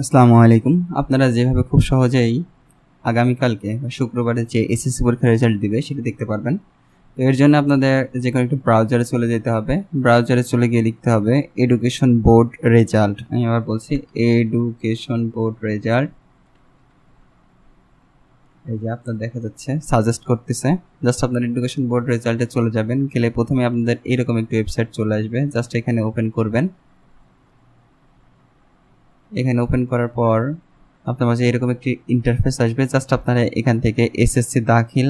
আসসালামু আলাইকুম। আপনারা যেভাবে খুব সহজেই আগামীকালকে বা শুক্রবারে যে এসএসসি পরীক্ষার রেজাল্ট দিবে সেটা দেখতে পারবেন। তো এর জন্য আপনাদের যে কোনো একটু ব্রাউজারে চলে যেতে হবে। ব্রাউজারে চলে গিয়ে লিখতে হবে এডুকেশন বোর্ড রেজাল্ট। আমি আবার বলছি এডুকেশন বোর্ড রেজাল্ট। এই যে আপনার দেখা যাচ্ছে সাজেস্ট করতেছে। জাস্ট আপনার এডুকেশন বোর্ড রেজাল্টে চলে যাবেন। গেলে প্রথমে আপনাদের এরকম একটি ওয়েবসাইট চলে আসবে। জাস্ট এখানে ওপেন করবেন। এখানে ওপেন করার পর আপনার মাঝে এরকম একটি ইন্টারফেস আসবে। জাস্ট আপনারা এখান থেকে এসএসসি দাখিল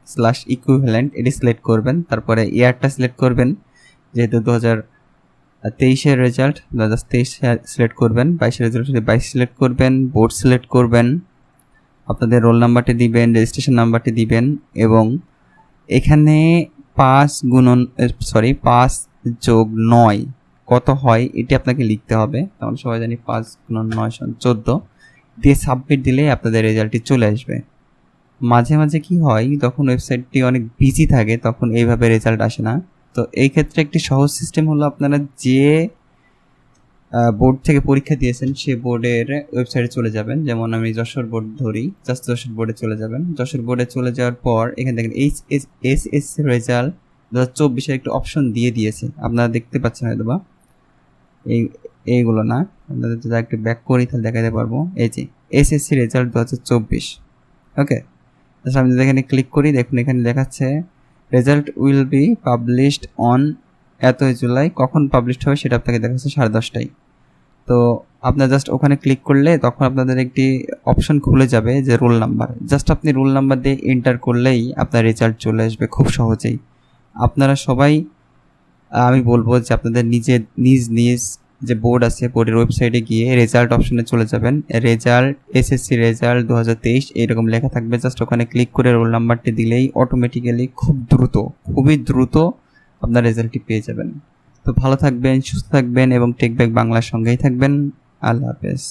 / ইকুইভ্যালেন্ট এটি সিলেক্ট করবেন। তারপরে ইয়ারটা সিলেক্ট করবেন, যেহেতু 2023-এর রেজাল্ট 2023 সিলেক্ট করবেন। 22-এর রেজাল্ট 22 সিলেক্ট করবেন। বোর্ড সিলেক্ট করবেন, আপনাদের রোল নাম্বারটি দিবেন, রেজিস্ট্রেশন নাম্বারটি দিবেন এবং এখানে 5+9 কত হয় এটি আপনাকে লিখতে হবে। তখন সবাই জানি 5×9 = 14 দিয়ে সাবমিট দিলেই আপনাদের রেজাল্টটি চলে আসবে। মাঝে মাঝে কি হয়, তখন ওয়েবসাইটটি অনেক বিজি থাকে, তখন এইভাবে রেজাল্ট আসে না। তো এই ক্ষেত্রে একটি সহজ সিস্টেম হলো, আপনারা যে বোর্ড থেকে পরীক্ষা দিয়েছেন সে বোর্ডের ওয়েবসাইটে চলে যাবেন। যেমন আমি যশোর বোর্ড ধরি, জাস্ট যশোর বোর্ডে চলে যাবেন। যশোর বোর্ডে চলে যাওয়ার পর এখানে দেখেন এসএসসি রেজাল্ট 2024-এর একটা অপশন দিয়ে দিয়েছে, আপনারা দেখতে পাচ্ছেন হয়তো বা। এইগুলো না, আপনাদের যদি একটু ব্যাক করি তাহলে দেখাতে পারবো। এই যে এসএসসি রেজাল্ট 2024, ওকে। তাহলে আমি যদি এখানে ক্লিক করি, দেখুন এখানে দেখাচ্ছে result will be published on এতই জুলাই। কখন পাবলিশড হবে সেটা আপনাকে দেখাচ্ছে 10:30টায়। তো আপনার জাস্ট ওখানে ক্লিক করলে তখন আপনাদের একটি অপশন খুলে যাবে যে রোল নাম্বার। জাস্ট আপনি রোল নাম্বার দিয়ে এন্টার করলেই আপনার রেজাল্ট চলে আসবে খুব সহজেই। আপনারা সবাই, আমি বলবো যে আপনাদের নিজ যে বোর্ড আছে বোর্ডের ওয়েবসাইটে গিয়ে রেজাল্ট অপশনে চলে যাবেন। রেজাল্ট এসএসসি রেজাল্ট 2023 এরকম লেখা থাকবে। জাস্ট ওখানে ক্লিক করে রোল নাম্বারটি দিলেই অটোমেটিক্যালি খুবই দ্রুত আপনার রেজাল্টটি পেয়ে যাবেন। তো ভালো থাকবেন, সুস্থ থাকবেন এবং টেকব্যাক বাংলার সঙ্গেই থাকবেন। আল্লাহ হাফেজ।